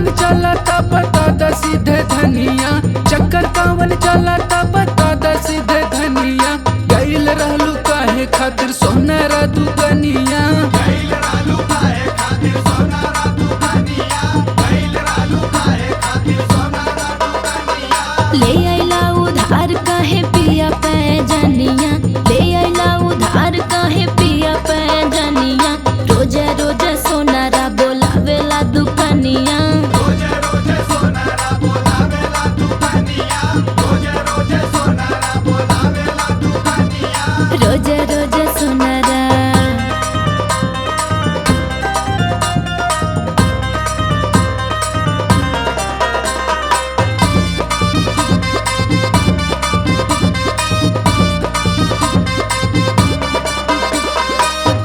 कावन चलता बता द सीधे धनिया, चक्कर कावन चलता बता द सीधे धनिया। गइल रहलू काहे खातिर सोनारा दुकनिया, गइल रहलू काहे खातिर सोनारा दुकनिया, गइल रहलू काहे खातिर सोनारा दुकनिया। ले आइला उधार काहे पिया पैजनिया, ले आइला उधार काहे पिया पैजनिया। रोजे रोजे सोनारा बोलावेला दुकनिया, रोजे रोजे सोनारा बोलावेला दुकनिया, रोजे रोजे सोनारा बोलावेला दुकनिया। रोजे रोजे सोनारा।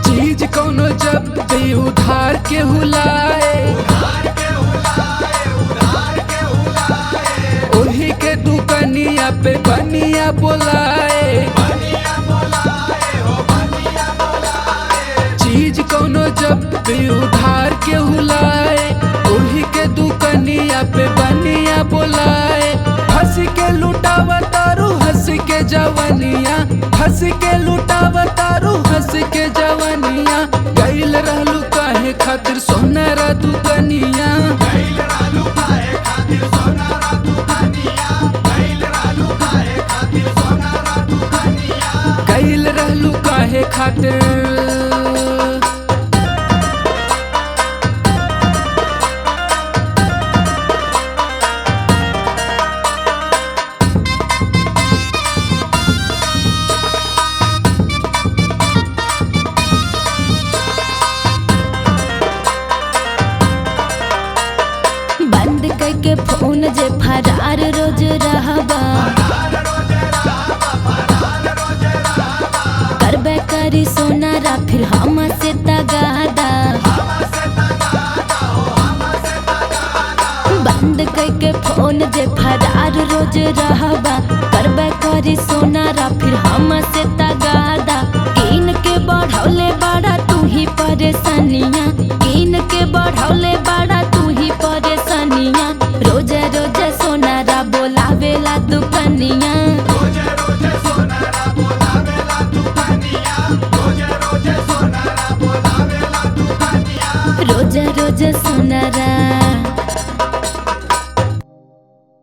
चीज कौनो जब भी उधार के हुलाए, उधार के हुलाए, उधार के हुलाए। ओही के दुकनिया पे बनिया बोलाए। बनिया बोलाए हो बनिया बोलाए। चीज कौनो जब भी उधार के हुलाए, ओही के दुकनिया पे बनिया बोलाए। हंस के लुटावा तारू हंस के जवनिया, हंस के लुटावा तारू हंस के जवनिया। गइल रहलू काहे खातिर सोनारा दुकनिया, गइल रहलू काहे खातिर सोनारा दुकनिया, गइल रहलू काहे खातिर सोनारा दुकनिया। गइल रहलू काहे खातिर। बंद करके फोन जे फरार रोज रहबा, फरार रोजे रहबा, फरार रोजे रहबा। करबे करी सोनारा फिर हमसे तगादा। हमसे तगादा हो हमसे तगादा। बंद करके फोन जे फरार रोज रहबा, करबे करी सोनारा फिर हमसे तगादा। कीन के बढ़ौले बड़ा तू ही परेशानिया, कीन के बढ़ौले बड़ा तू ही परेशानिया। रोजे रोजे सोनारा बोलावेला दुकनिया, रोजे रोजे सोनारा बोलावेला दुकनिया, रोजे रोजे सोनारा बोलावेला दुकनिया। रोजे रोजे सोनारा।